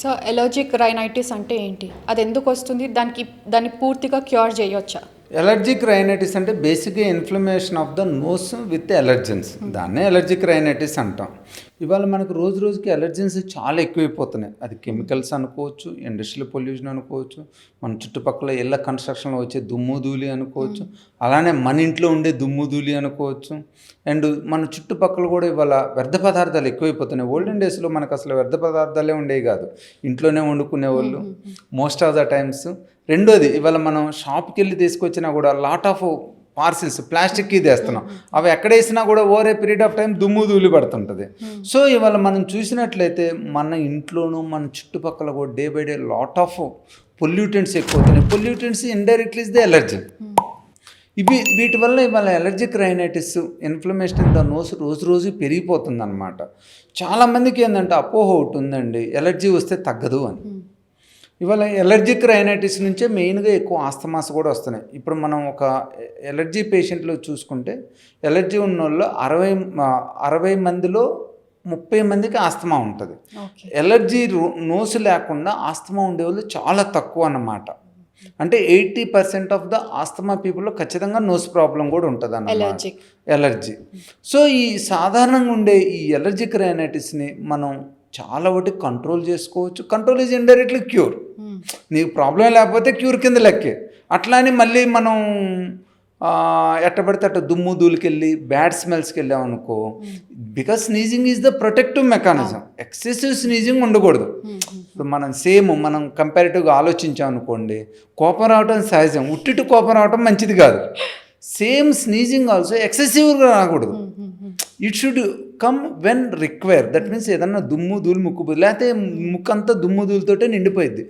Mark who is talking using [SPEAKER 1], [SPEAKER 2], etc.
[SPEAKER 1] So allergic rhinitis అంటే ఏంటి? అది ఎందుకు వస్తుంది? దాన్ని పూర్తిగా క్యూర్ చేయొచ్చా?
[SPEAKER 2] ఎలర్జిక్ రైనైటిస్ అంటే బేసిక్గా inflammation of the nose with allergens, దాన్నే ఎలర్జిక్ రైనైటిస్ అంటాం. ఇవాళ మనకు రోజు రోజుకి ఎలర్జెన్స్ చాలా ఎక్కువైపోతున్నాయి. అది కెమికల్స్ అనుకోవచ్చు, ఇండస్ట్రియల్ పొల్యూషన్ అనుకోవచ్చు, మన చుట్టుపక్కల ఇళ్ళ కన్స్ట్రక్షన్లో వచ్చే దుమ్ము ధూళి అనుకోవచ్చు, అలానే మన ఇంట్లో ఉండే దుమ్ము ధూళి అనుకోవచ్చు. అండ్ మన చుట్టుపక్కల కూడా ఇవాళ వ్యర్థ పదార్థాలు ఎక్కువైపోతున్నాయి. ఓల్డెన్ డేస్లో మనకు అసలు వ్యర్థ పదార్థాలే ఉండేవి కాదు, ఇంట్లోనే వండుకునేవాళ్ళు మోస్ట్ ఆఫ్ ద టైమ్స్. రెండోది, ఇవాళ మనం షాప్కి వెళ్ళి తీసుకొచ్చినా కూడా లాట్ ఆఫ్ పార్సిల్స్ ప్లాస్టిక్కి తెస్తున్నాం. అవి ఎక్కడ వేసినా కూడా over a period of time దుమ్ము ధూళి పడుతుంటుంది. సో ఇవాళ మనం చూసినట్లయితే మన ఇంట్లోనూ మన చుట్టుపక్కల కూడా day by day lot of pollutants ఎక్కువవుతున్నాయి. Pollutants indirectly is the allergy. వీటి వల్ల ఇవాళ allergic rhinitis, inflammation in the nose రోజు రోజు పెరిగిపోతుంది అనమాట. చాలామందికి ఏంటంటే అపోహ ఒకటి ఉందండి, ఎలర్జీ వస్తే తగ్గదు అని. ఇవాళ ఎలర్జిక్ రైనైటిస్ నుంచే మెయిన్గా ఎక్కువ ఆస్తమాస్ కూడా వస్తున్నాయి. ఇప్పుడు మనం ఒక ఎలర్జీ పేషెంట్లో చూసుకుంటే ఎలర్జీ ఉన్న వాళ్ళు 60 మందిలో 30 మందికి ఆస్తమా ఉంటుంది. ఎలర్జీ నోసు లేకుండా ఆస్తమా ఉండేవాళ్ళు చాలా తక్కువ అన్నమాట. అంటే 80% ఆఫ్ ద ఆస్తమా పీపుల్లో ఖచ్చితంగా నోస్ ప్రాబ్లం కూడా ఉంటుంది అన్నమాట, ఎలర్జీ. సో ఈ సాధారణంగా ఉండే ఈ ఎలర్జిక్ రైనైటిస్ని మనం చాలా వాటికి కంట్రోల్ చేసుకోవచ్చు. Control is indirectly cure. నీకు ప్రాబ్లం లేకపోతే క్యూర్ కింద లెక్కే. అట్లా అని మళ్ళీ మనం ఎట్టబడితే అట్ట దుమ్ము ధూళికెళ్ళి బ్యాడ్ స్మెల్స్కి వెళ్ళామనుకో, because sneezing is the protective mechanism. Excessive sneezing ఉండకూడదు. ఇప్పుడు మనం కంపారిటివ్గా ఆలోచించామనుకోండి, కోపం రావడం సహజం, ఉట్టిటి కోపం రావడం మంచిది కాదు. సేమ్ స్నీజింగ్ ఆల్సో ఎక్సెసివ్గా రాకూడదు. It should come when require. That means ఏదన్నా దుమ్ము ధూళి ముక్కు, లేకపోతే ముక్కు అంతా దుమ్ము ధూళితోటే నిండిపోయింది.